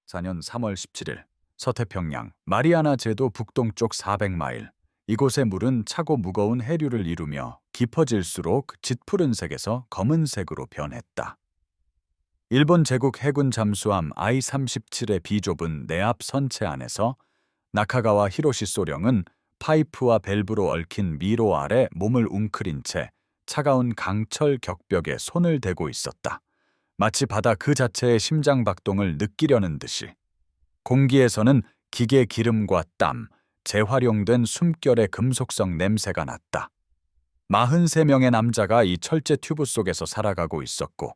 2014년 3월 17일 서태평양 마리아나 제도 북동쪽 400마일 이곳의 물은 차고 무거운 해류를 이루며 깊어질수록 짙푸른색에서 검은색으로 변했다. 일본 제국 해군 잠수함 I-37의 비좁은 내압 선체 안에서 나카가와 히로시 소령은 파이프와 밸브로 얽힌 미로 아래 몸을 웅크린 채 차가운 강철 격벽에 손을 대고 있었다. 마치 바다 그 자체의 심장 박동을 느끼려는 듯이. 공기에서는 기계 기름과 땀, 재활용된 숨결의 금속성 냄새가 났다. 43명의 남자가 이 철제 튜브 속에서 살아가고 있었고,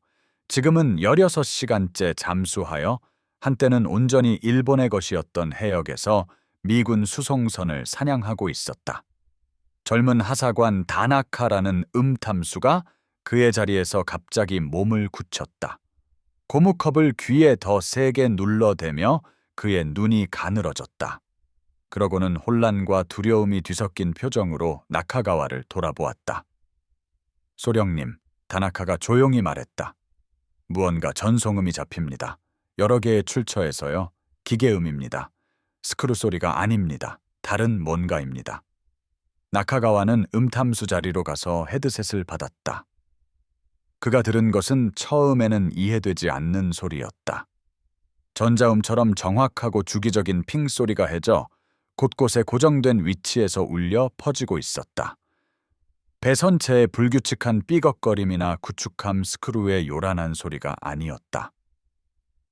지금은 16시간째 잠수하여 한때는 온전히 일본의 것이었던 해역에서 미군 수송선을 사냥하고 있었다. 젊은 하사관 다나카라는 탐수가 그의 자리에서 갑자기 몸을 굳혔다. 고무컵을 귀에 더 세게 눌러대며 그의 눈이 가늘어졌다. 그러고는 혼란과 두려움이 뒤섞인 표정으로 나카가와를 돌아보았다. 소령님, 다나카가 조용히 말했다. 무언가 전송음이 잡힙니다. 여러 개의 출처에서요. 기계음입니다. 스크루 소리가 아닙니다. 다른 뭔가입니다. 나카가와는 탐수 자리로 가서 헤드셋을 받았다. 그가 들은 것은 처음에는 이해되지 않는 소리였다. 전자음처럼 정확하고 주기적인 핑 소리가 해져 곳곳에 고정된 위치에서 울려 퍼지고 있었다. 배선체의 불규칙한 삐걱거림이나 구축함 스크루의 요란한 소리가 아니었다.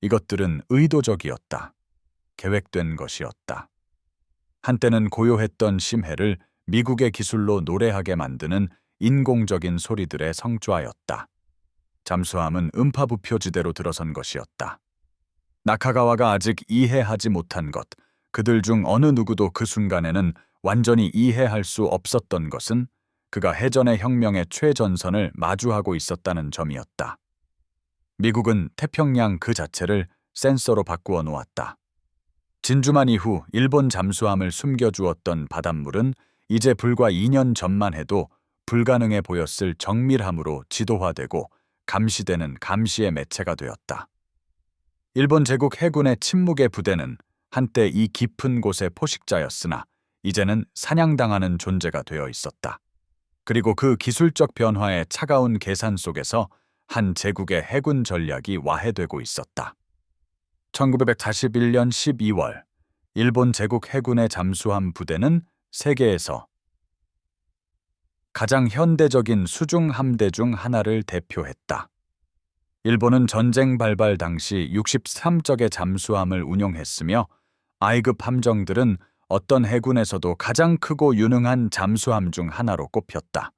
이것들은 의도적이었다. 계획된 것이었다. 한때는 고요했던 심해를 미국의 기술로 노래하게 만드는 인공적인 소리들의 성좌였다. 잠수함은 음파부표지대로 들어선 것이었다. 나카가와가 아직 이해하지 못한 것, 그들 중 어느 누구도 그 순간에는 완전히 이해할 수 없었던 것은 그가 해전의 혁명의 최전선을 마주하고 있었다는 점이었다. 미국은 태평양 그 자체를 센서로 바꾸어 놓았다. 진주만 이후 일본 잠수함을 숨겨주었던 바닷물은 이제 불과 2년 전만 해도 불가능해 보였을 정밀함으로 지도화되고 감시되는 감시의 매체가 되었다. 일본 제국 해군의 침묵의 부대는 한때 이 깊은 곳의 포식자였으나 이제는 사냥당하는 존재가 되어 있었다. 그리고 그 기술적 변화의 차가운 계산 속에서 한 제국의 해군 전략이 와해되고 있었다. 1941년 12월 일본 제국 해군의 잠수함 부대는 세계에서 가장 현대적인 수중 함대 중 하나를 대표했다. 일본은 전쟁 발발 당시 63척의 잠수함을 운용했으며 I급 함정들은 어떤 해군에서도 가장 크고 유능한 잠수함 중 하나로 꼽혔다.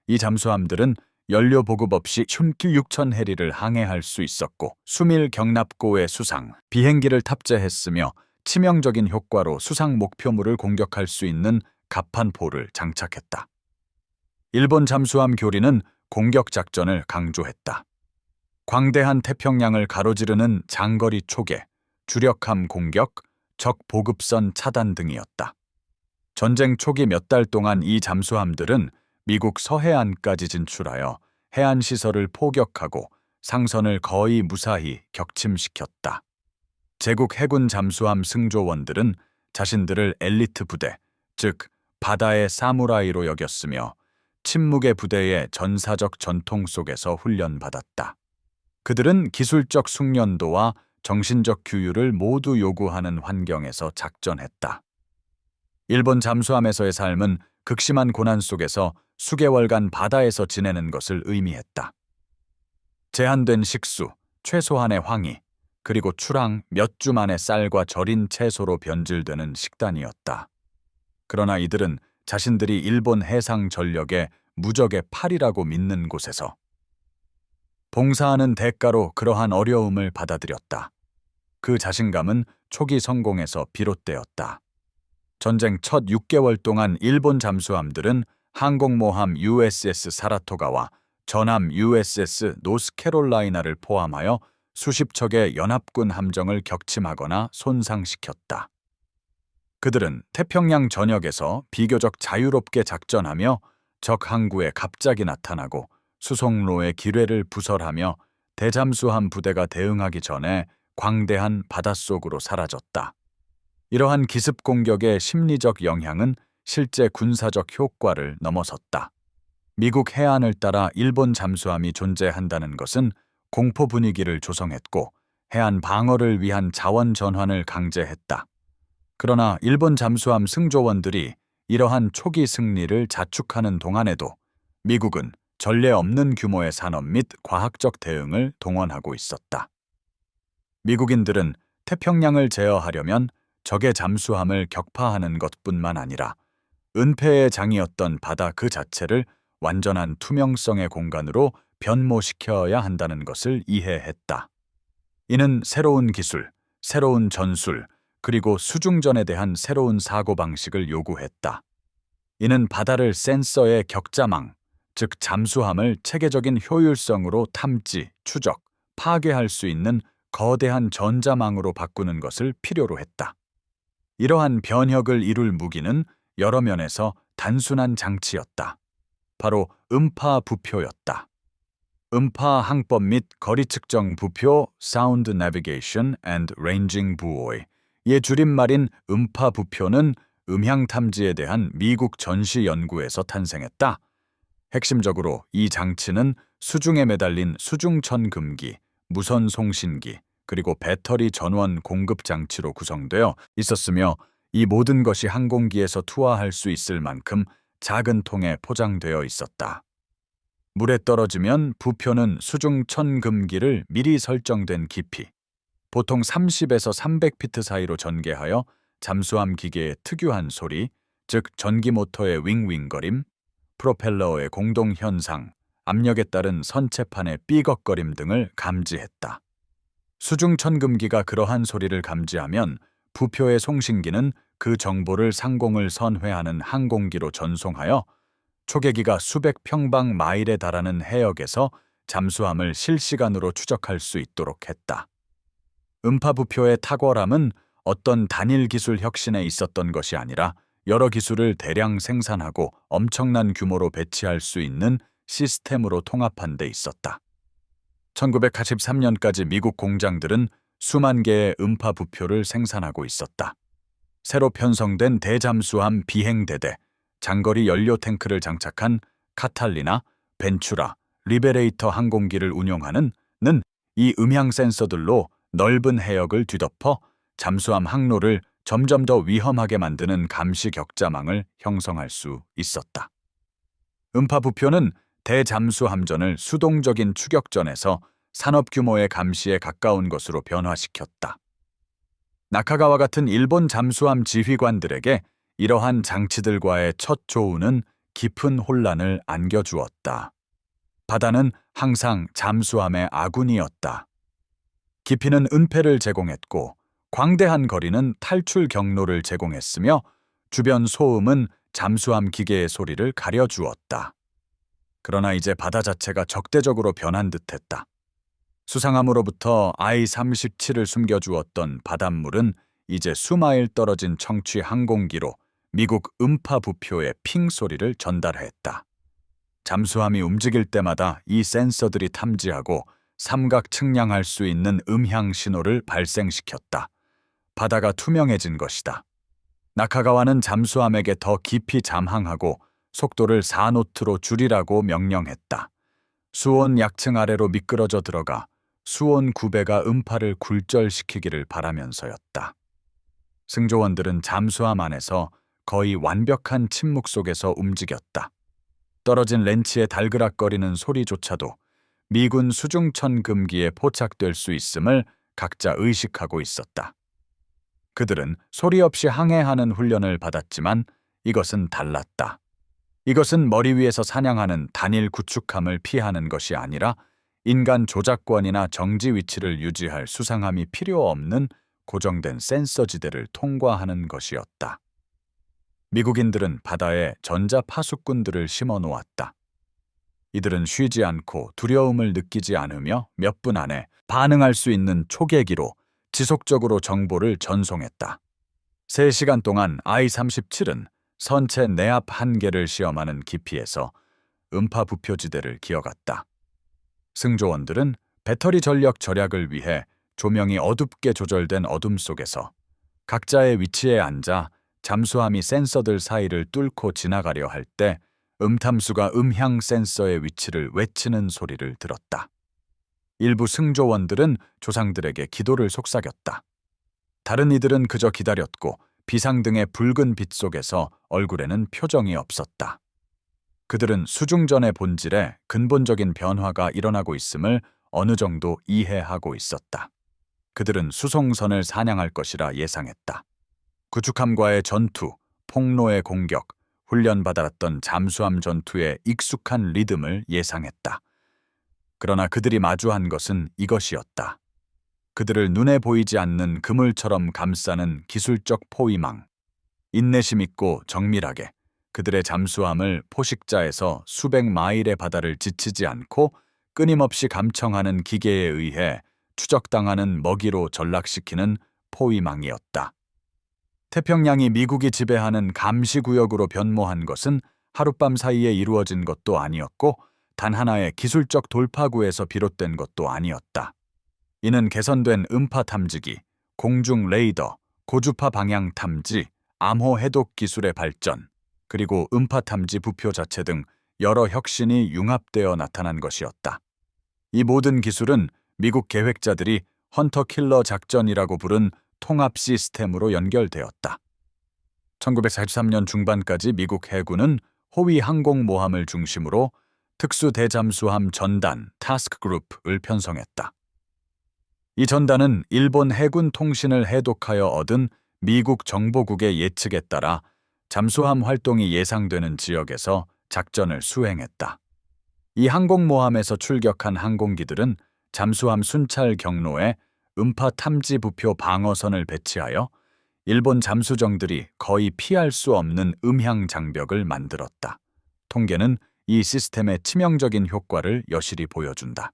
이 잠수함들은 연료 보급 없이 춘키 6천 해리를 항해할 수 있었고 수밀 경납고의 수상, 비행기를 탑재했으며 치명적인 효과로 수상 목표물을 공격할 수 있는 갑판포를 장착했다. 일본 잠수함 교리는 공격 작전을 강조했다. 광대한 태평양을 가로지르는 장거리 초계, 주력함 공격, 적 보급선 차단 등이었다. 전쟁 초기 몇 달 동안 이 잠수함들은 미국 서해안까지 진출하여 해안시설을 포격하고 상선을 거의 무사히 격침시켰다. 제국 해군 잠수함 승조원들은 자신들을 엘리트 부대, 즉 바다의 사무라이로 여겼으며 침묵의 부대의 전사적 전통 속에서 훈련받았다. 그들은 기술적 숙련도와 정신적 규율을 모두 요구하는 환경에서 작전했다. 일본 잠수함에서의 삶은 극심한 고난 속에서 수개월간 바다에서 지내는 것을 의미했다. 제한된 식수, 최소한의 황희, 그리고 출항 몇 주 만에 쌀과 절인 채소로 변질되는 식단이었다. 그러나 이들은 자신들이 일본 해상 전력의 무적의 팔이라고 믿는 곳에서 봉사하는 대가로 그러한 어려움을 받아들였다. 그 자신감은 초기 성공에서 비롯되었다. 전쟁 첫 6개월 동안 일본 잠수함들은 항공모함 USS 사라토가와 전함 USS 노스캐롤라이나를 포함하여 수십 척의 연합군 함정을 격침하거나 손상시켰다. 그들은 태평양 전역에서 비교적 자유롭게 작전하며 적 항구에 갑자기 나타나고 수송로의 기뢰를 부설하며 대잠수함 부대가 대응하기 전에 광대한 바닷속으로 사라졌다. 이러한 기습 공격의 심리적 영향은 실제 군사적 효과를 넘어섰다. 미국 해안을 따라 일본 잠수함이 존재한다는 것은 공포 분위기를 조성했고 해안 방어를 위한 자원 전환을 강제했다. 그러나 일본 잠수함 승조원들이 이러한 초기 승리를 자축하는 동안에도 미국은 전례 없는 규모의 산업 및 과학적 대응을 동원하고 있었다. 미국인들은 태평양을 제어하려면 적의 잠수함을 격파하는 것뿐만 아니라 은폐의 장이었던 바다 그 자체를 완전한 투명성의 공간으로 변모시켜야 한다는 것을 이해했다. 이는 새로운 기술, 새로운 전술, 그리고 수중전에 대한 새로운 사고방식을 요구했다. 이는 바다를 센서의 격자망, 즉 잠수함을 체계적인 효율성으로 탐지, 추적, 파괴할 수 있는 거대한 전자망으로 바꾸는 것을 필요로 했다. 이러한 변혁을 이룰 무기는 여러 면에서 단순한 장치였다. 바로 음파 부표였다. 음파 항법 및 거리 측정 부표 Sound Navigation and Ranging Buoy의 줄임말인 음파 부표는 음향 탐지에 대한 미국 전시 연구에서 탄생했다. 핵심적으로 이 장치는 수중에 매달린 수중천 금기, 무선 송신기, 그리고 배터리 전원 공급 장치로 구성되어 있었으며 이 모든 것이 항공기에서 투하할 수 있을 만큼 작은 통에 포장되어 있었다. 물에 떨어지면 부표는 수중천 금기를 미리 설정된 깊이, 보통 30에서 300피트 사이로 전개하여 잠수함 기계의 특유한 소리, 즉 전기 모터의 윙윙거림, 프로펠러의 공동 현상, 압력에 따른 선체판의 삐걱거림 등을 감지했다. 수중천금기가 그러한 소리를 감지하면 부표의 송신기는 그 정보를 상공을 선회하는 항공기로 전송하여 초계기가 수백 평방 마일에 달하는 해역에서 잠수함을 실시간으로 추적할 수 있도록 했다. 음파 부표의 탁월함은 어떤 단일 기술 혁신에 있었던 것이 아니라 여러 기술을 대량 생산하고 엄청난 규모로 배치할 수 있는 시스템으로 통합한 데 있었다. 1983년까지 미국 공장들은 수만 개의 음파 부표를 생산하고 있었다. 새로 편성된 대잠수함 비행대대, 장거리 연료 탱크를 장착한 카탈리나, 벤츄라, 리베레이터 항공기를 운용하는 이 음향 센서들로 넓은 해역을 뒤덮어 잠수함 항로를 점점 더 위험하게 만드는 감시 격자망을 형성할 수 있었다. 음파 부표는 대잠수함전을 수동적인 추격전에서 산업 규모의 감시에 가까운 것으로 변화시켰다. 나카가와 같은 일본 잠수함 지휘관들에게 이러한 장치들과의 첫 조우는 깊은 혼란을 안겨주었다. 바다는 항상 잠수함의 아군이었다. 깊이는 은폐를 제공했고 광대한 거리는 탈출 경로를 제공했으며 주변 소음은 잠수함 기계의 소리를 가려주었다. 그러나 이제 바다 자체가 적대적으로 변한 듯했다. 수상함으로부터 I-37을 숨겨주었던 바닷물은 이제 수마일 떨어진 청취 항공기로 미국 음파 부표의 핑 소리를 전달했다. 잠수함이 움직일 때마다 이 센서들이 탐지하고 삼각 측량할 수 있는 음향 신호를 발생시켰다. 바다가 투명해진 것이다. 나카가와는 잠수함에게 더 깊이 잠항하고 속도를 4노트로 줄이라고 명령했다. 수온 약층 아래로 미끄러져 들어가 수온 9배가 음파를 굴절시키기를 바라면서였다. 승조원들은 잠수함 안에서 거의 완벽한 침묵 속에서 움직였다. 떨어진 렌치의 달그락거리는 소리조차도 미군 수중천 금기에 포착될 수 있음을 각자 의식하고 있었다. 그들은 소리 없이 항해하는 훈련을 받았지만 이것은 달랐다. 이것은 머리 위에서 사냥하는 단일 구축함을 피하는 것이 아니라 인간 조작권이나 정지 위치를 유지할 수상함이 필요 없는 고정된 센서 지대를 통과하는 것이었다. 미국인들은 바다에 전자 파수꾼들을 심어 놓았다. 이들은 쉬지 않고 두려움을 느끼지 않으며 몇 분 안에 반응할 수 있는 초계기로 지속적으로 정보를 전송했다. 3시간 동안 I-37은 선체 내압 한계를 시험하는 깊이에서 음파 부표 지대를 기어갔다. 승조원들은 배터리 전력 절약을 위해 조명이 어둡게 조절된 어둠 속에서 각자의 위치에 앉아 잠수함이 센서들 사이를 뚫고 지나가려 할 때 탐수가 음향 센서의 위치를 외치는 소리를 들었다. 일부 승조원들은 조상들에게 기도를 속삭였다. 다른 이들은 그저 기다렸고 비상등의 붉은 빛 속에서 얼굴에는 표정이 없었다. 그들은 수중전의 본질에 근본적인 변화가 일어나고 있음을 어느 정도 이해하고 있었다. 그들은 수송선을 사냥할 것이라 예상했다. 구축함과의 전투, 폭로의 공격, 훈련받았던 잠수함 전투의 익숙한 리듬을 예상했다. 그러나 그들이 마주한 것은 이것이었다. 그들을 눈에 보이지 않는 그물처럼 감싸는 기술적 포위망. 인내심 있고 정밀하게 그들의 잠수함을 포식자에서 수백 마일의 바다를 지치지 않고 끊임없이 감청하는 기계에 의해 추적당하는 먹이로 전락시키는 포위망이었다. 태평양이 미국이 지배하는 감시구역으로 변모한 것은 하룻밤 사이에 이루어진 것도 아니었고 단 하나의 기술적 돌파구에서 비롯된 것도 아니었다. 이는 개선된 음파 탐지기, 공중 레이더, 고주파 방향 탐지, 암호 해독 기술의 발전, 그리고 음파 탐지 부표 자체 등 여러 혁신이 융합되어 나타난 것이었다. 이 모든 기술은 미국 계획자들이 헌터 킬러 작전이라고 부른 통합 시스템으로 연결되었다. 1943년 중반까지 미국 해군은 호위 항공모함을 중심으로 특수 대잠수함 전단 타스크 그룹을 편성했다. 이 전단은 일본 해군 통신을 해독하여 얻은 미국 정보국의 예측에 따라 잠수함 활동이 예상되는 지역에서 작전을 수행했다. 이 항공모함에서 출격한 항공기들은 잠수함 순찰 경로에 음파 탐지 부표 방어선을 배치하여 일본 잠수정들이 거의 피할 수 없는 음향 장벽을 만들었다. 통계는 이 시스템의 치명적인 효과를 여실히 보여준다.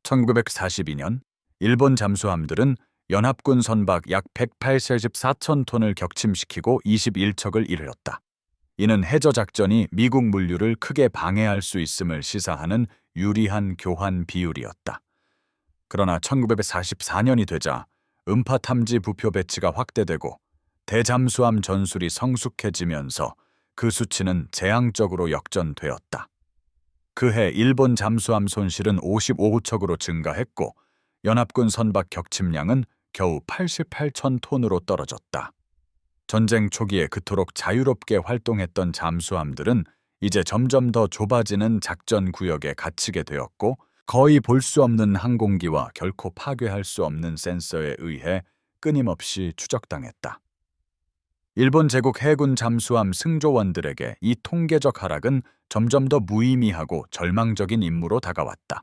1942년 일본 잠수함들은 연합군 선박 약 184천 톤을 격침시키고 21척을 잃었다. 이는 해저 작전이 미국 물류를 크게 방해할 수 있음을 시사하는 유리한 교환 비율이었다. 그러나 1944년이 되자 음파 탐지 부표 배치가 확대되고 대잠수함 전술이 성숙해지면서 그 수치는 재앙적으로 역전되었다. 그해 일본 잠수함 손실은 55척으로 증가했고 연합군 선박 격침량은 겨우 88천 톤으로 떨어졌다. 전쟁 초기에 그토록 자유롭게 활동했던 잠수함들은 이제 점점 더 좁아지는 작전 구역에 갇히게 되었고 거의 볼 수 없는 항공기와 결코 파괴할 수 없는 센서에 의해 끊임없이 추적당했다. 일본 제국 해군 잠수함 승조원들에게 이 통계적 하락은 점점 더 무의미하고 절망적인 임무로 다가왔다.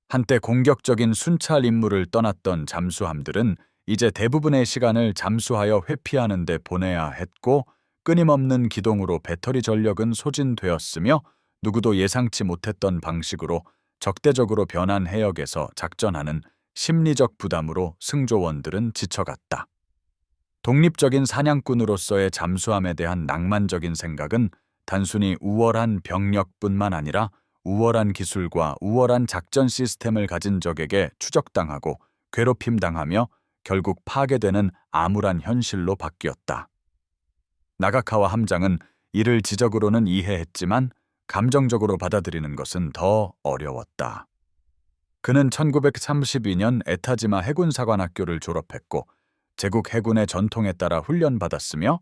한때 공격적인 순찰 임무를 떠났던 잠수함들은 이제 대부분의 시간을 잠수하여 회피하는 데 보내야 했고 끊임없는 기동으로 배터리 전력은 소진되었으며 누구도 예상치 못했던 방식으로 적대적으로 변한 해역에서 작전하는 심리적 부담으로 승조원들은 지쳐갔다. 독립적인 사냥꾼으로서의 잠수함에 대한 낭만적인 생각은 단순히 우월한 병력뿐만 아니라 우월한 기술과 우월한 작전 시스템을 가진 적에게 추적당하고 괴롭힘당하며 결국 파괴되는 암울한 현실로 바뀌었다. 나가카와 함장은 이를 지적으로는 이해했지만 감정적으로 받아들이는 것은 더 어려웠다. 그는 1932년 에타지마 해군사관학교를 졸업했고 제국 해군의 전통에 따라 훈련받았으며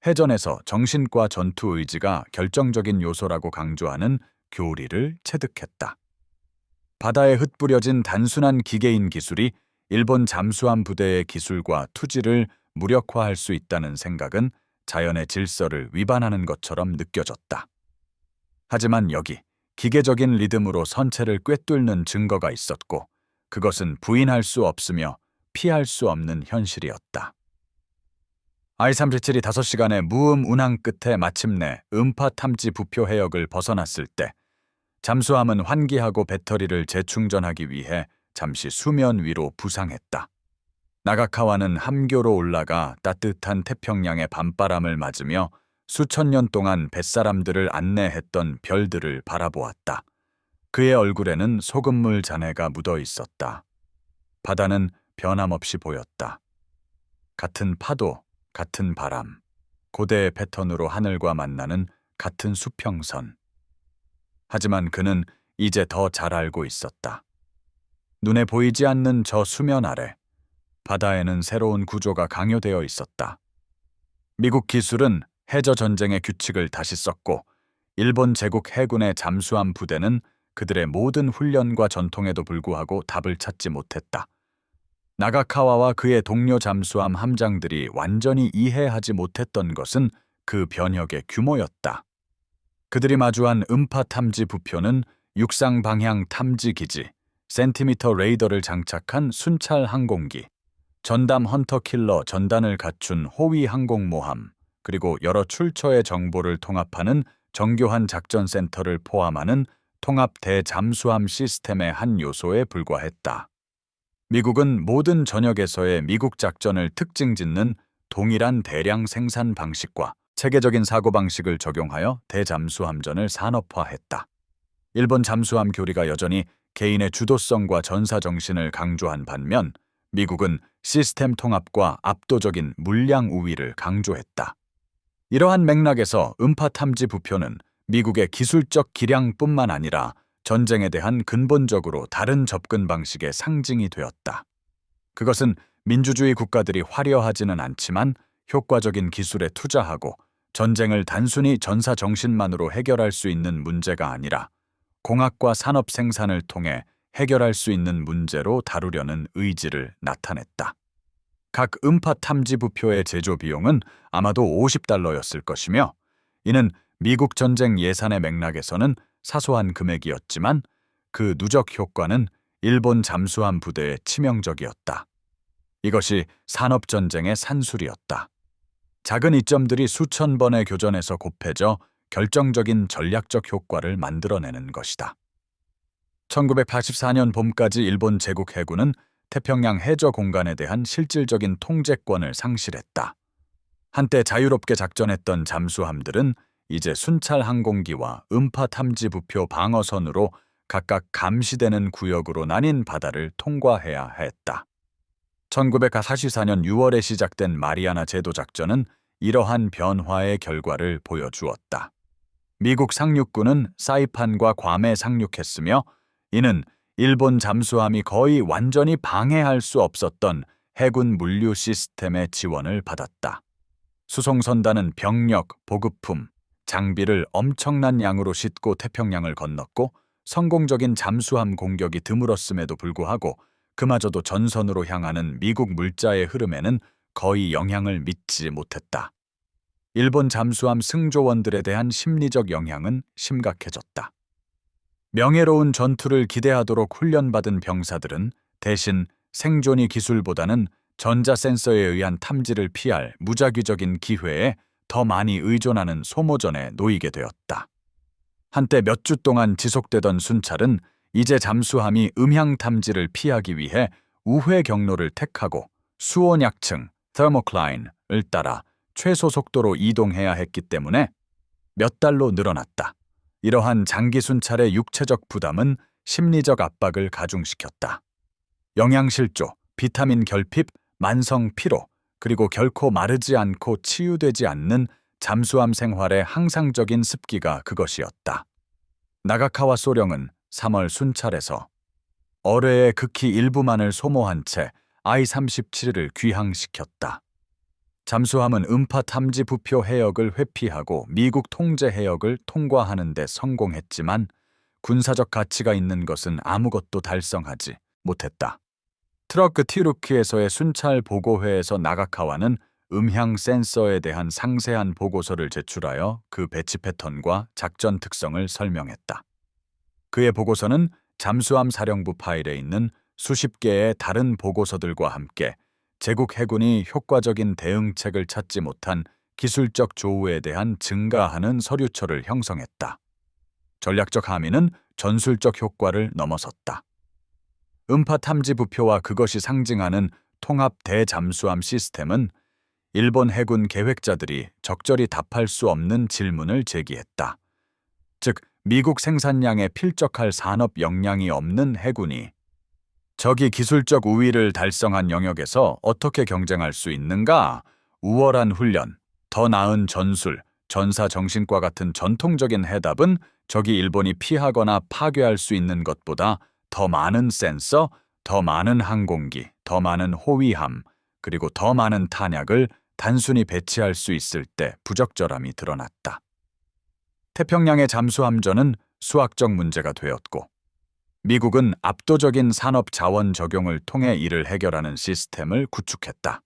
해전에서 정신과 전투 의지가 결정적인 요소라고 강조하는 교리를 체득했다. 바다에 흩뿌려진 단순한 기계인 기술이 일본 잠수함 부대의 기술과 투지를 무력화할 수 있다는 생각은 자연의 질서를 위반하는 것처럼 느껴졌다. 하지만 여기 기계적인 리듬으로 선체를 꿰뚫는 증거가 있었고 그것은 부인할 수 없으며 피할 수 없는 현실이었다. I-37이 5시간의 무음 운항 끝에 마침내 음파 탐지 부표 해역을 벗어났을 때 잠수함은 환기하고 배터리를 재충전하기 위해 잠시 수면 위로 부상했다. 나가카와는 함교로 올라가 따뜻한 태평양의 밤바람을 맞으며 수천 년 동안 뱃사람들을 안내했던 별들을 바라보았다. 그의 얼굴에는 소금물 잔해가 묻어 있었다. 바다는 변함없이 보였다. 같은 파도, 같은 바람, 고대의 패턴으로 하늘과 만나는 같은 수평선. 하지만 그는 이제 더 잘 알고 있었다. 눈에 보이지 않는 저 수면 아래 바다에는 새로운 구조가 강요되어 있었다. 미국 기술은 해저 전쟁의 규칙을 다시 썼고 일본 제국 해군의 잠수함 부대는 그들의 모든 훈련과 전통에도 불구하고 답을 찾지 못했다. 나가카와와 그의 동료 잠수함 함장들이 완전히 이해하지 못했던 것은 그 변혁의 규모였다. 그들이 마주한 음파 탐지 부표는 육상 방향 탐지 기지, 센티미터 레이더를 장착한 순찰 항공기, 전담 헌터 킬러 전단을 갖춘 호위 항공모함, 그리고 여러 출처의 정보를 통합하는 정교한 작전센터를 포함하는 통합 대잠수함 시스템의 한 요소에 불과했다. 미국은 모든 전역에서의 미국 작전을 특징짓는 동일한 대량 생산 방식과 체계적인 사고방식을 적용하여 대잠수함전을 산업화했다. 일본 잠수함 교리가 여전히 개인의 주도성과 전사정신을 강조한 반면 미국은 시스템 통합과 압도적인 물량 우위를 강조했다. 이러한 맥락에서 음파 탐지 부표는 미국의 기술적 기량뿐만 아니라 전쟁에 대한 근본적으로 다른 접근 방식의 상징이 되었다. 그것은 민주주의 국가들이 화려하지는 않지만 효과적인 기술에 투자하고 전쟁을 단순히 전사 정신만으로 해결할 수 있는 문제가 아니라 공학과 산업 생산을 통해 해결할 수 있는 문제로 다루려는 의지를 나타냈다. 각 음파 탐지 부표의 제조 비용은 아마도 $50였을 것이며 이는 미국 전쟁 예산의 맥락에서는 사소한 금액이었지만 그 누적 효과는 일본 잠수함 부대에 치명적이었다. 이것이 산업전쟁의 산술이었다. 작은 이점들이 수천 번의 교전에서 곱해져 결정적인 전략적 효과를 만들어내는 것이다. 1984년 봄까지 일본 제국 해군은 태평양 해저 공간에 대한 실질적인 통제권을 상실했다. 한때 자유롭게 작전했던 잠수함들은 이제 순찰 항공기와 음파 탐지 부표 방어선으로 각각 감시되는 구역으로 나뉜 바다를 통과해야 했다. 1944년 6월에 시작된 마리아나 제도 작전은 이러한 변화의 결과를 보여주었다. 미국 상륙군은 사이판과 괌에 상륙했으며 이는 일본 잠수함이 거의 완전히 방해할 수 없었던 해군 물류 시스템의 지원을 받았다. 수송선단은 병력, 보급품, 장비를 엄청난 양으로 싣고 태평양을 건넜고 성공적인 잠수함 공격이 드물었음에도 불구하고 그마저도 전선으로 향하는 미국 물자의 흐름에는 거의 영향을 미치지 못했다. 일본 잠수함 승조원들에 대한 심리적 영향은 심각해졌다. 명예로운 전투를 기대하도록 훈련받은 병사들은 대신 생존이 기술보다는 전자센서에 의한 탐지를 피할 무작위적인 기회에 더 많이 의존하는 소모전에 놓이게 되었다. 한때 몇 주 동안 지속되던 순찰은 이제 잠수함이 음향 탐지를 피하기 위해 우회 경로를 택하고 수온약층, thermocline을 따라 최소 속도로 이동해야 했기 때문에 몇 달로 늘어났다. 이러한 장기 순찰의 육체적 부담은 심리적 압박을 가중시켰다. 영양실조, 비타민 결핍, 만성 피로, 그리고 결코 마르지 않고 치유되지 않는 잠수함 생활의 항상적인 습기가 그것이었다. 나가카와 소령은 3월 순찰에서 어뢰의 극히 일부만을 소모한 채 I-37을 귀향시켰다. 잠수함은 음파 탐지 부표 해역을 회피하고 미국 통제 해역을 통과하는 데 성공했지만 군사적 가치가 있는 것은 아무것도 달성하지 못했다. 트러크 티루키에서의 순찰 보고회에서 나가카와는 음향 센서에 대한 상세한 보고서를 제출하여 그 배치 패턴과 작전 특성을 설명했다. 그의 보고서는 잠수함 사령부 파일에 있는 수십 개의 다른 보고서들과 함께 제국 해군이 효과적인 대응책을 찾지 못한 기술적 조우에 대한 증가하는 서류처를 형성했다. 전략적 함의는 전술적 효과를 넘어섰다. 음파 탐지 부표와 그것이 상징하는 통합 대잠수함 시스템은 일본 해군 계획자들이 적절히 답할 수 없는 질문을 제기했다. 즉, 미국 생산량에 필적할 산업 역량이 없는 해군이 적이 기술적 우위를 달성한 영역에서 어떻게 경쟁할 수 있는가? 우월한 훈련, 더 나은 전술, 전사 정신과 같은 전통적인 해답은 적이 일본이 피하거나 파괴할 수 있는 것보다 더 많은 센서, 더 많은 항공기, 더 많은 호위함, 그리고 더 많은 탄약을 단순히 배치할 수 있을 때 부적절함이 드러났다. 태평양의 잠수함전은 수학적 문제가 되었고, 미국은 압도적인 산업 자원 적용을 통해 이를 해결하는 시스템을 구축했다.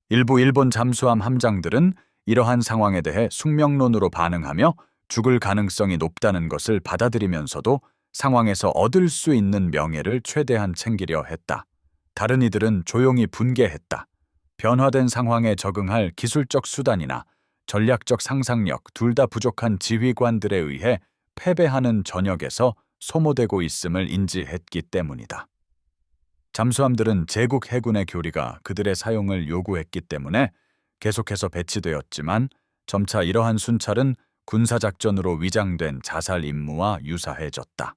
일부 일본 잠수함 함장들은 이러한 상황에 대해 숙명론으로 반응하며 죽을 가능성이 높다는 것을 받아들이면서도 상황에서 얻을 수 있는 명예를 최대한 챙기려 했다. 다른 이들은 조용히 분개했다. 변화된 상황에 적응할 기술적 수단이나 전략적 상상력 둘 다 부족한 지휘관들에 의해 패배하는 전역에서 소모되고 있음을 인지했기 때문이다. 잠수함들은 제국 해군의 교리가 그들의 사용을 요구했기 때문에 계속해서 배치되었지만 점차 이러한 순찰은 군사작전으로 위장된 자살 임무와 유사해졌다.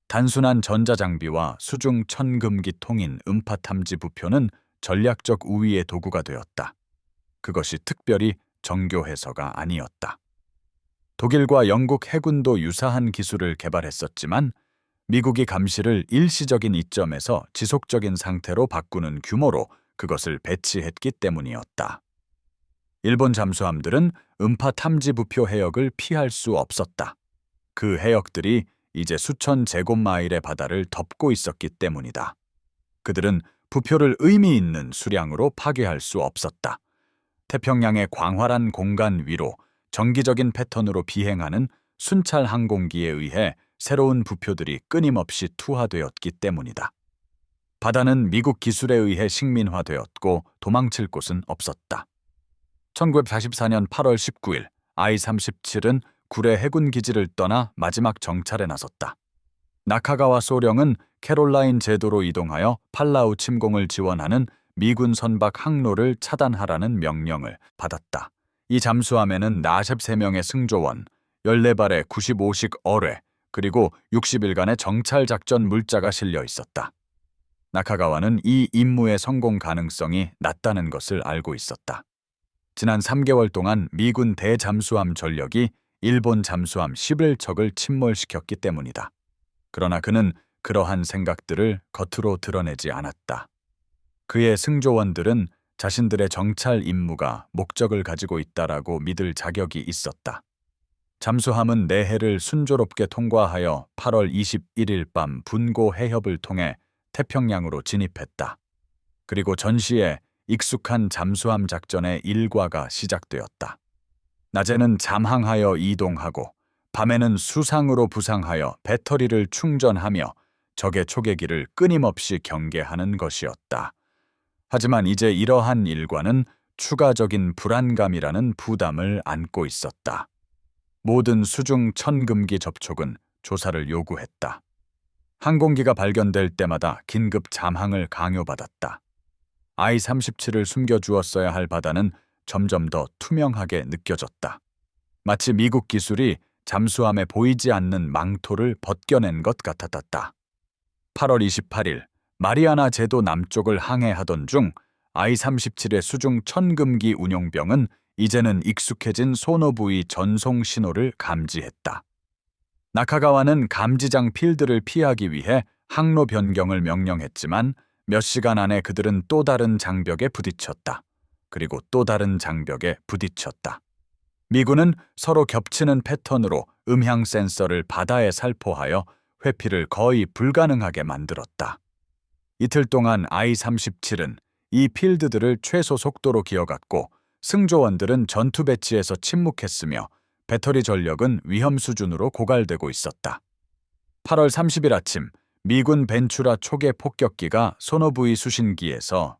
단순한 전자장비와 수중 천금기 통인 음파 탐지 부표는 전략적 우위의 도구가 되었다. 그것이 특별히 정교해서가 아니었다. 독일과 영국 해군도 유사한 기술을 개발했었지만 미국이 감시를 일시적인 이점에서 지속적인 상태로 바꾸는 규모로 그것을 배치했기 때문이었다. 일본 잠수함들은 음파 탐지 부표 해역을 피할 수 없었다. 그 해역들이 이제 수천 제곱마일의 바다를 덮고 있었기 때문이다. 그들은 부표를 의미 있는 수량으로 파괴할 수 없었다. 태평양의 광활한 공간 위로 정기적인 패턴으로 비행하는 순찰 항공기에 의해 새로운 부표들이 끊임없이 투하되었기 때문이다. 바다는 미국 기술에 의해 식민화되었고 도망칠 곳은 없었다. 1944년 8월 19일 I-37은 구레 해군 기지를 떠나 마지막 정찰에 나섰다. 나카가와 소령은 캐롤라인 제도로 이동하여 팔라우 침공을 지원하는 미군 선박 항로를 차단하라는 명령을 받았다. 이 잠수함에는 43명의 승조원, 14발의 95식 어뢰, 그리고 60일간의 정찰 작전 물자가 실려 있었다. 나카가와는 이 임무의 성공 가능성이 낮다는 것을 알고 있었다. 지난 3개월 동안 미군 대잠수함 전력이 일본 잠수함 11척을 침몰시켰기 때문이다. 그러나 그는 그러한 생각들을 겉으로 드러내지 않았다. 그의 승조원들은 자신들의 정찰 임무가 목적을 가지고 있다라고 믿을 자격이 있었다. 잠수함은 내해를 순조롭게 통과하여 8월 21일 밤 분고 해협을 통해 태평양으로 진입했다. 그리고 전시에 익숙한 잠수함 작전의 일과가 시작되었다. 낮에는 잠항하여 이동하고 밤에는 수상으로 부상하여 배터리를 충전하며 적의 초계기를 끊임없이 경계하는 것이었다. 하지만 이제 이러한 일과는 추가적인 불안감이라는 부담을 안고 있었다. 모든 수중 천금기 접촉은 조사를 요구했다. 항공기가 발견될 때마다 긴급 잠항을 강요받았다. I-37을 숨겨주었어야 할 바다는 점점 더 투명하게 느껴졌다. 마치 미국 기술이 잠수함에 보이지 않는 망토를 벗겨낸 것 같았다. 8월 28일 마리아나 제도 남쪽을 항해하던 중 I-37의 수중 천금기 운용병은 이제는 익숙해진 소노부의 전송 신호를 감지했다. 나카가와는 감지장 필드를 피하기 위해 항로 변경을 명령했지만 몇 시간 안에 그들은 또 다른 장벽에 부딪혔다. 그리고 또 다른 장벽에 부딪혔다. 미군은 서로 겹치는 패턴으로 음향 센서를 바다에 살포하여 회피를 거의 불가능하게 만들었다. 이틀 동안 I-37은 이 필드들을 최소 속도로 기어갔고 승조원들은 전투 배치에서 침묵했으며 배터리 전력은 위험 수준으로 고갈되고 있었다. 8월 30일 아침 미군 벤추라 초계 폭격기가 소노부이 수신기에서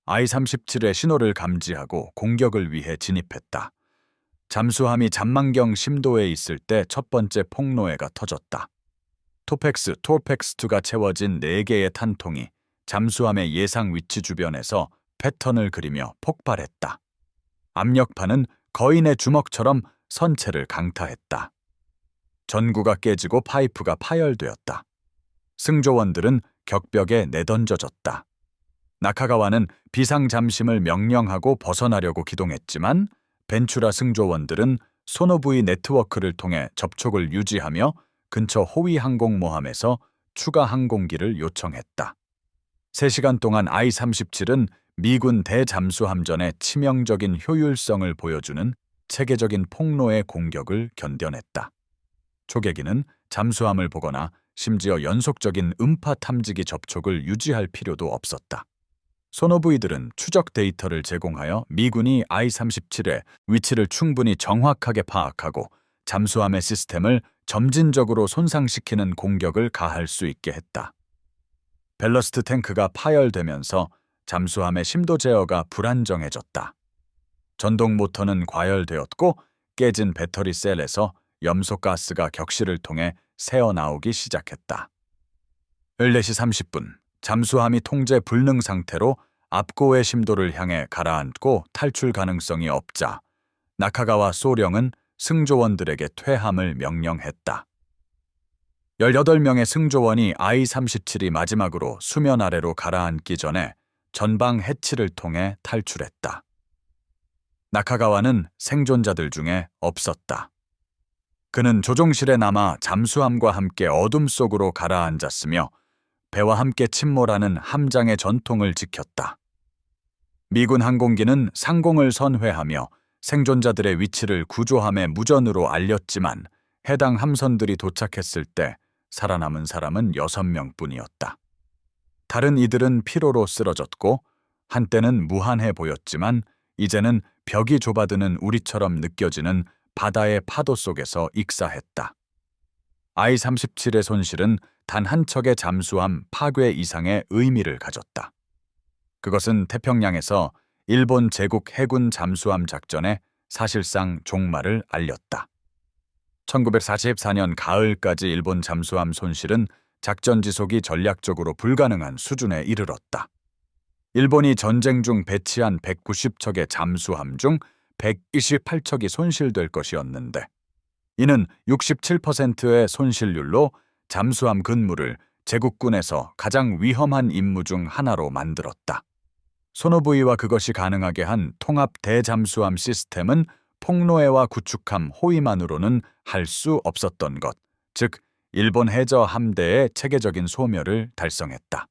I-37의 신호를 감지하고 공격을 위해 진입했다. 잠수함이 잠만경 심도에 있을 때 첫 번째 폭로해가 터졌다. 토펙스2가 채워진 4개의 탄통이 잠수함의 예상 위치 주변에서 패턴을 그리며 폭발했다. 압력판은 거인의 주먹처럼 선체를 강타했다. 전구가 깨지고 파이프가 파열되었다. 승조원들은 격벽에 내던져졌다. 나카가와는 비상잠심을 명령하고 벗어나려고 기동했지만 벤추라 승조원들은 소노부이 네트워크를 통해 접촉을 유지하며 근처 호위 항공모함에서 추가 항공기를 요청했다. 3시간 동안 I-37은 미군 대잠수함전의 치명적인 효율성을 보여주는 체계적인 폭로의 공격을 견뎌냈다. 초계기는 잠수함을 보거나 심지어 연속적인 음파 탐지기 접촉을 유지할 필요도 없었다. 소노부이들은 추적 데이터를 제공하여 미군이 I-37의 위치를 충분히 정확하게 파악하고 잠수함의 시스템을 점진적으로 손상시키는 공격을 가할 수 있게 했다. 밸러스트 탱크가 파열되면서 잠수함의 심도 제어가 불안정해졌다. 전동 모터는 과열되었고 깨진 배터리 셀에서 염소 가스가 격실을 통해 새어나오기 시작했다. 14시 30분, 잠수함이 통제 불능 상태로 앞고의 심도를 향해 가라앉고 탈출 가능성이 없자 나카가와 소령은 승조원들에게 퇴함을 명령했다. 18명의 승조원이 I-37이 마지막으로 수면 아래로 가라앉기 전에 전방 해치를 통해 탈출했다. 나카가와는 생존자들 중에 없었다. 그는 조종실에 남아 잠수함과 함께 어둠 속으로 가라앉았으며 배와 함께 침몰하는 함장의 전통을 지켰다. 미군 항공기는 상공을 선회하며 생존자들의 위치를 구조함에 무전으로 알렸지만 해당 함선들이 도착했을 때 살아남은 사람은 6명뿐이었다. 다른 이들은 피로로 쓰러졌고 한때는 무한해 보였지만 이제는 벽이 좁아드는 우리처럼 느껴지는 바다의 파도 속에서 익사했다. I-37의 손실은 단 한 척의 잠수함 파괴 이상의 의미를 가졌다. 그것은 태평양에서 일본 제국 해군 잠수함 작전의 사실상 종말을 알렸다. 1944년 가을까지 일본 잠수함 손실은 작전 지속이 전략적으로 불가능한 수준에 이르렀다. 일본이 전쟁 중 배치한 190척의 잠수함 중 128척이 손실될 것이었는데 이는 67%의 손실률로 잠수함 근무를 제국군에서 가장 위험한 임무 중 하나로 만들었다. 소노부이와 그것이 가능하게 한 통합 대잠수함 시스템은 폭로해와 구축함 호위만으로는 할 수 없었던 것, 즉 일본 해저 함대의 체계적인 소멸을 달성했다.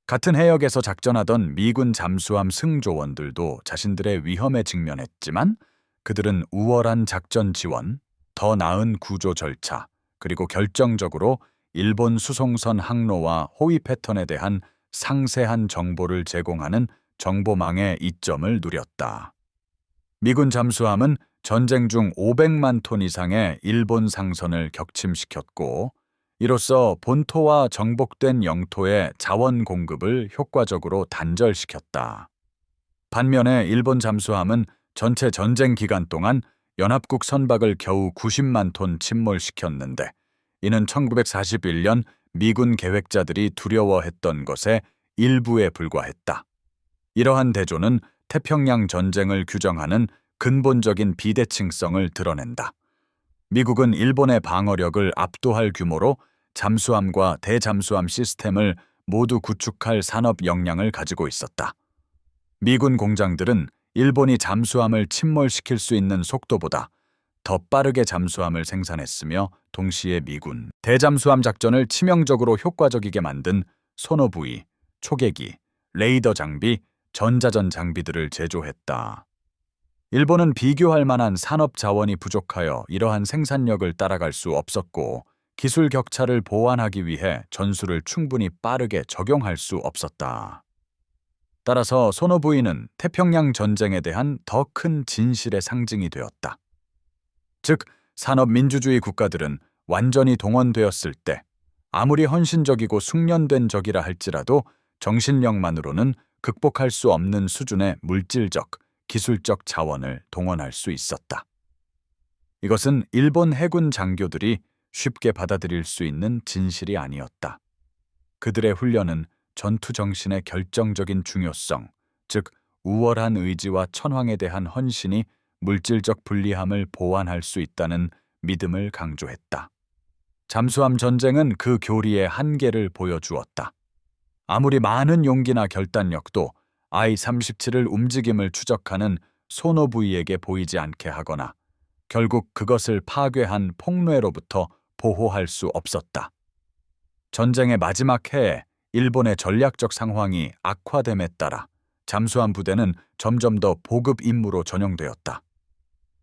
같은 해역에서 작전하던 미군 잠수함 승조원들도 자신들의 위험에 직면했지만 그들은 우월한 작전 지원, 더 나은 구조 절차, 그리고 결정적으로 일본 수송선 항로와 호위 패턴에 대한 상세한 정보를 제공하는 정보망의 이점을 누렸다. 미군 잠수함은 전쟁 중 500만 톤 이상의 일본 상선을 격침시켰고 이로써 본토와 정복된 영토의 자원 공급을 효과적으로 단절시켰다. 반면에 일본 잠수함은 전체 전쟁 기간 동안 연합국 선박을 겨우 90만 톤 침몰시켰는데 이는 1941년 미군 계획자들이 두려워했던 것의 일부에 불과했다. 이러한 대조는 태평양 전쟁을 규정하는 근본적인 비대칭성을 드러낸다. 미국은 일본의 방어력을 압도할 규모로 잠수함과 대잠수함 시스템을 모두 구축할 산업 역량을 가지고 있었다. 미군 공장들은 일본이 잠수함을 침몰시킬 수 있는 속도보다 더 빠르게 잠수함을 생산했으며 동시에 미군 대잠수함 작전을 치명적으로 효과적이게 만든 소노부이, 초계기, 레이더 장비, 전자전 장비들을 제조했다. 일본은 비교할 만한 산업 자원이 부족하여 이러한 생산력을 따라갈 수 없었고 기술 격차를 보완하기 위해 전술을 충분히 빠르게 적용할 수 없었다. 따라서 소노부이는 태평양 전쟁에 대한 더 큰 진실의 상징이 되었다. 즉, 산업민주주의 국가들은 완전히 동원되었을 때 아무리 헌신적이고 숙련된 적이라 할지라도 정신력만으로는 극복할 수 없는 수준의 물질적, 기술적 자원을 동원할 수 있었다. 이것은 일본 해군 장교들이 쉽게 받아들일 수 있는 진실이 아니었다. 그들의 훈련은 전투 정신의 결정적인 중요성, 즉 우월한 의지와 천황에 대한 헌신이 물질적 불리함을 보완할 수 있다는 믿음을 강조했다. 잠수함 전쟁은 그 교리의 한계를 보여주었다. 아무리 많은 용기나 결단력도 I-37을 움직임을 추적하는 소노부이에게 보이지 않게 하거나 결국 그것을 파괴한 폭뢰로부터 보호할 수 없었다. 전쟁의 마지막 해에 일본의 전략적 상황이 악화됨에 따라 잠수함 부대는 점점 더 보급 임무로 전용되었다.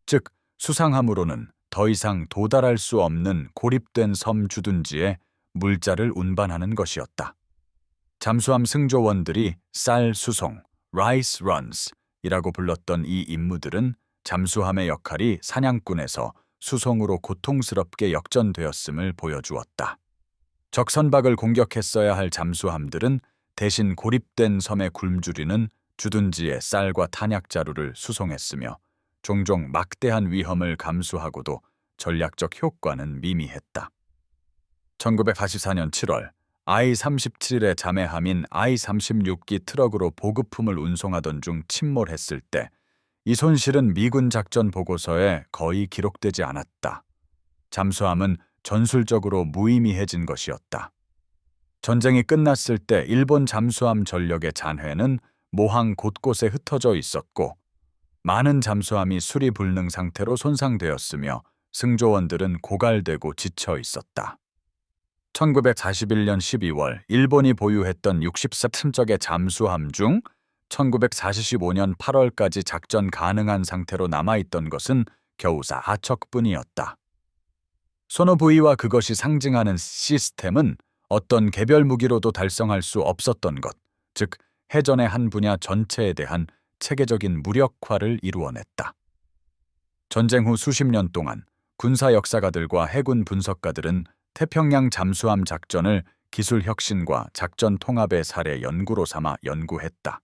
즉, 수상함으로는 더 이상 도달할 수 없는 고립된 섬 주둔지에 물자를 운반하는 것이었다. 잠수함 승조원들이 쌀 수송, rice runs 이라고 불렀던 이 임무들은 잠수함의 역할이 사냥꾼에서 수송으로 고통스럽게 역전되었음을 보여주었다. 적 선박을 공격했어야 할 잠수함들은 대신 고립된 섬에 굶주리는 주둔지의 쌀과 탄약 자루를 수송했으며 종종 막대한 위험을 감수하고도 전략적 효과는 미미했다. 1944년 7월 I-37의 자매함인 I-36기 트럭으로 보급품을 운송하던 중 침몰했을 때 이 손실은 미군 작전 보고서에 거의 기록되지 않았다. 잠수함은 전술적으로 무의미해진 것이었다. 전쟁이 끝났을 때 일본 잠수함 전력의 잔해는 모항 곳곳에 흩어져 있었고 많은 잠수함이 수리 불능 상태로 손상되었으며 승조원들은 고갈되고 지쳐 있었다. 1941년 12월 일본이 보유했던 63척의 잠수함 중 1945년 8월까지 작전 가능한 상태로 남아있던 것은 겨우 4척뿐이었다. 소노부이와 그것이 상징하는 시스템은 어떤 개별 무기로도 달성할 수 없었던 것, 즉 해전의 한 분야 전체에 대한 체계적인 무력화를 이루어냈다. 전쟁 후 수십 년 동안 군사 역사가들과 해군 분석가들은 태평양 잠수함 작전을 기술 혁신과 작전 통합의 사례 연구로 삼아 연구했다.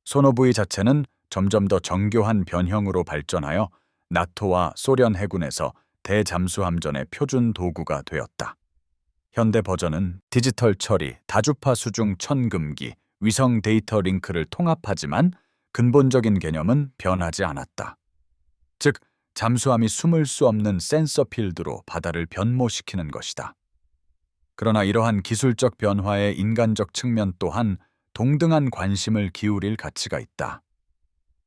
소노부이 자체는 점점 더 정교한 변형으로 발전하여 나토와 소련 해군에서 대잠수함전의 표준 도구가 되었다. 현대 버전은 디지털 처리, 다주파 수중 천금기, 위성 데이터 링크를 통합하지만 근본적인 개념은 변하지 않았다. 즉, 잠수함이 숨을 수 없는 센서 필드로 바다를 변모시키는 것이다. 그러나 이러한 기술적 변화의 인간적 측면 또한 동등한 관심을 기울일 가치가 있다.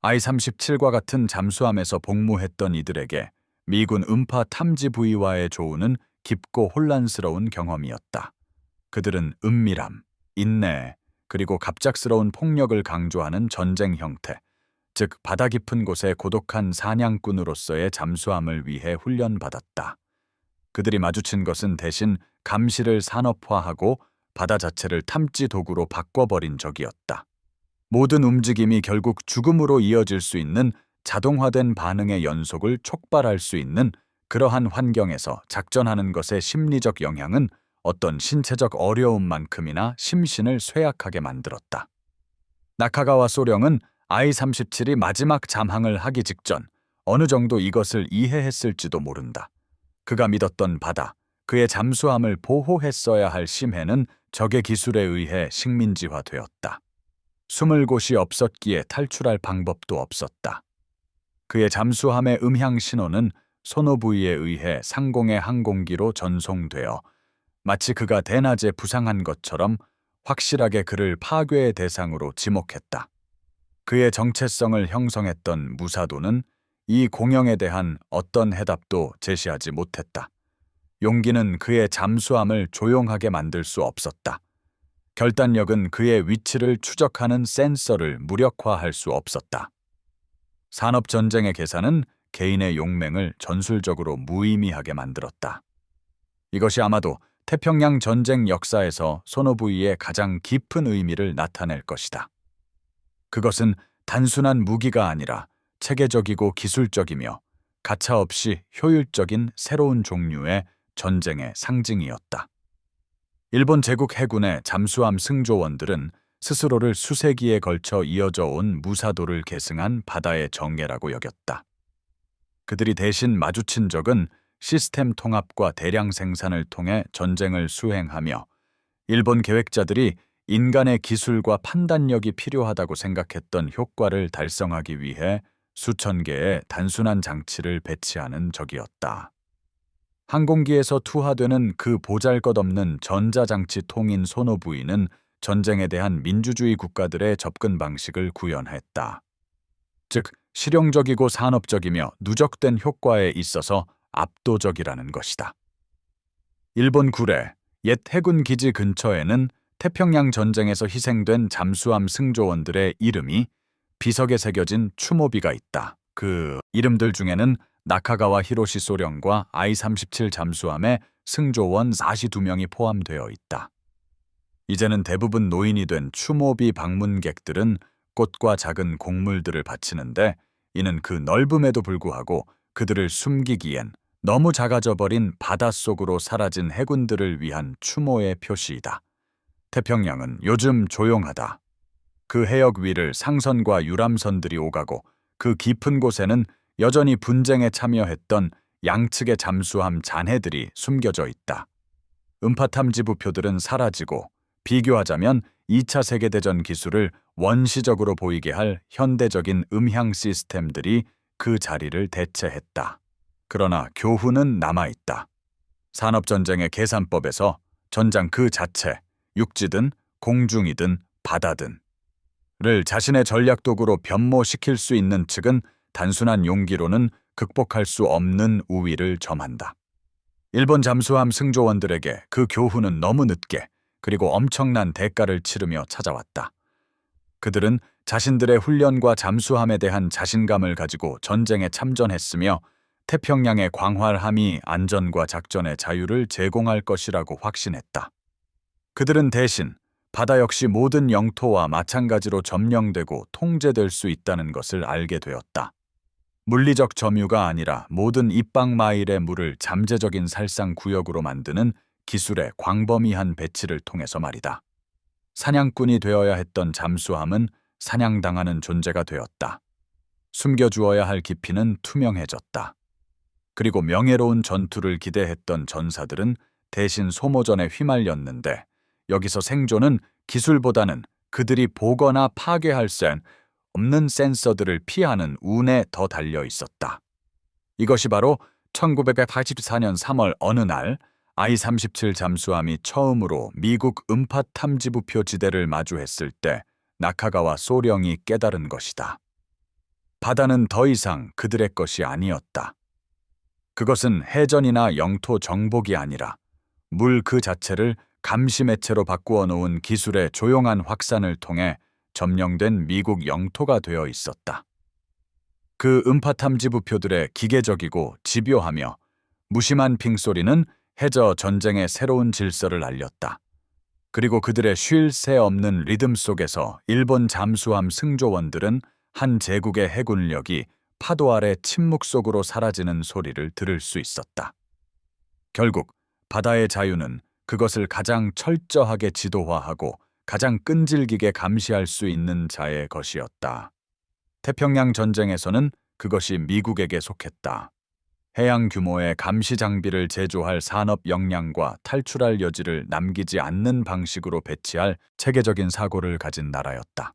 I-37과 같은 잠수함에서 복무했던 이들에게 미군 음파 탐지 부위와의 조우는 깊고 혼란스러운 경험이었다. 그들은 은밀함, 인내, 그리고 갑작스러운 폭력을 강조하는 전쟁 형태, 즉 바다 깊은 곳의 고독한 사냥꾼으로서의 잠수함을 위해 훈련받았다. 그들이 마주친 것은 대신 감시를 산업화하고 바다 자체를 탐지 도구로 바꿔버린 적이었다. 모든 움직임이 결국 죽음으로 이어질 수 있는 자동화된 반응의 연속을 촉발할 수 있는 그러한 환경에서 작전하는 것의 심리적 영향은 어떤 신체적 어려움만큼이나 심신을 쇠약하게 만들었다. 나카가와 소령은 I-37이 마지막 잠항을 하기 직전 어느 정도 이것을 이해했을지도 모른다. 그가 믿었던 바다, 그의 잠수함을 보호했어야 할 심해는 적의 기술에 의해 식민지화되었다. 숨을 곳이 없었기에 탈출할 방법도 없었다. 그의 잠수함의 음향 신호는 소노부이에 의해 상공의 항공기로 전송되어 마치 그가 대낮에 부상한 것처럼 확실하게 그를 파괴의 대상으로 지목했다. 그의 정체성을 형성했던 무사도는 이 공영에 대한 어떤 해답도 제시하지 못했다. 용기는 그의 잠수함을 조용하게 만들 수 없었다. 결단력은 그의 위치를 추적하는 센서를 무력화할 수 없었다. 산업전쟁의 계산은 개인의 용맹을 전술적으로 무의미하게 만들었다. 이것이 아마도 태평양 전쟁 역사에서 소노부이의 가장 깊은 의미를 나타낼 것이다. 그것은 단순한 무기가 아니라 체계적이고 기술적이며 가차없이 효율적인 새로운 종류의 전쟁의 상징이었다. 일본 제국 해군의 잠수함 승조원들은 스스로를 수세기에 걸쳐 이어져 온 무사도를 계승한 바다의 정예라고 여겼다. 그들이 대신 마주친 적은 시스템 통합과 대량 생산을 통해 전쟁을 수행하며 일본 계획자들이 인간의 기술과 판단력이 필요하다고 생각했던 효과를 달성하기 위해 수천 개의 단순한 장치를 배치하는 적이었다. 항공기에서 투하되는 그 보잘것없는 전자장치 통인 소노부이는 전쟁에 대한 민주주의 국가들의 접근 방식을 구현했다. 즉, 실용적이고 산업적이며 누적된 효과에 있어서 압도적이라는 것이다. 일본 구례, 옛 해군 기지 근처에는 태평양 전쟁에서 희생된 잠수함 승조원들의 이름이 비석에 새겨진 추모비가 있다. 그 이름들 중에는 나카가와 히로시 소령과 I-37 잠수함의 승조원 42명이 포함되어 있다. 이제는 대부분 노인이 된 추모비 방문객들은 꽃과 작은 곡물들을 바치는데, 이는 그 넓음에도 불구하고 그들을 숨기기엔 너무 작아져 버린 바닷속으로 사라진 해군들을 위한 추모의 표시이다. 태평양은 요즘 조용하다. 그 해역 위를 상선과 유람선들이 오가고 그 깊은 곳에는 여전히 분쟁에 참여했던 양측의 잠수함 잔해들이 숨겨져 있다. 음파탐지 부표들은 사라지고, 비교하자면 2차 세계대전 기술을 원시적으로 보이게 할 현대적인 음향 시스템들이 그 자리를 대체했다. 그러나 교훈은 남아있다. 산업전쟁의 계산법에서 전장 그 자체, 육지든 공중이든 바다든 를 자신의 전략도구로 변모시킬 수 있는 측은 단순한 용기로는 극복할 수 없는 우위를 점한다. 일본 잠수함 승조원들에게 그 교훈은 너무 늦게, 그리고 엄청난 대가를 치르며 찾아왔다. 그들은 자신들의 훈련과 잠수함에 대한 자신감을 가지고 전쟁에 참전했으며, 태평양의 광활함이 안전과 작전의 자유를 제공할 것이라고 확신했다. 그들은 대신 바다 역시 모든 영토와 마찬가지로 점령되고 통제될 수 있다는 것을 알게 되었다. 물리적 점유가 아니라 모든 입방마일의 물을 잠재적인 살상 구역으로 만드는 기술의 광범위한 배치를 통해서 말이다. 사냥꾼이 되어야 했던 잠수함은 사냥당하는 존재가 되었다. 숨겨주어야 할 깊이는 투명해졌다. 그리고 명예로운 전투를 기대했던 전사들은 대신 소모전에 휘말렸는데, 여기서 생존은 기술보다는 그들이 보거나 파괴할 수 없는 센서들을 피하는 운에 더 달려 있었다. 이것이 바로 1984년 3월 어느 날 I-37 잠수함이 처음으로 미국 음파 탐지부표 지대를 마주했을 때 나카가와 소령이 깨달은 것이다. 바다는 더 이상 그들의 것이 아니었다. 그것은 해전이나 영토 정복이 아니라 물 그 자체를 감시 매체로 바꾸어 놓은 기술의 조용한 확산을 통해 점령된 미국 영토가 되어 있었다. 그 음파 탐지 부표들의 기계적이고 집요하며 무심한 핑소리는 해저 전쟁의 새로운 질서를 알렸다. 그리고 그들의 쉴 새 없는 리듬 속에서 일본 잠수함 승조원들은 한 제국의 해군력이 파도 아래 침묵 속으로 사라지는 소리를 들을 수 있었다. 결국 바다의 자유는 그것을 가장 철저하게 지도화하고 가장 끈질기게 감시할 수 있는 자의 것이었다. 태평양 전쟁에서는 그것이 미국에게 속했다. 해양 규모의 감시 장비를 제조할 산업 역량과 탈출할 여지를 남기지 않는 방식으로 배치할 체계적인 사고를 가진 나라였다.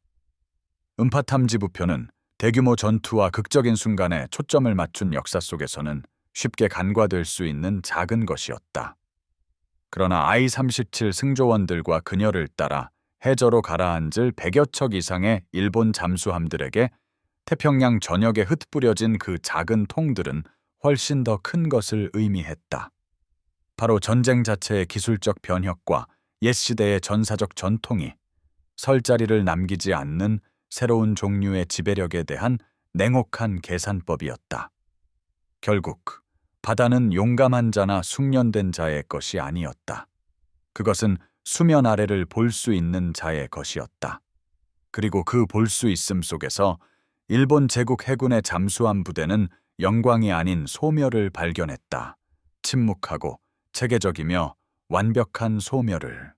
음파 탐지 부표는 대규모 전투와 극적인 순간에 초점을 맞춘 역사 속에서는 쉽게 간과될 수 있는 작은 것이었다. 그러나 I-37 승조원들과 그녀를 따라 해저로 가라앉을 100여 척 이상의 일본 잠수함들에게 태평양 전역에 흩뿌려진 그 작은 통들은 훨씬 더 큰 것을 의미했다. 바로 전쟁 자체의 기술적 변혁과 옛 시대의 전사적 전통이 설 자리를 남기지 않는 새로운 종류의 지배력에 대한 냉혹한 계산법이었다. 결국 바다는 용감한 자나 숙련된 자의 것이 아니었다. 그것은 수면 아래를 볼 수 있는 자의 것이었다. 그리고 그 볼 수 있음 속에서 일본 제국 해군의 잠수함 부대는 영광이 아닌 소멸을 발견했다. 침묵하고 체계적이며 완벽한 소멸을.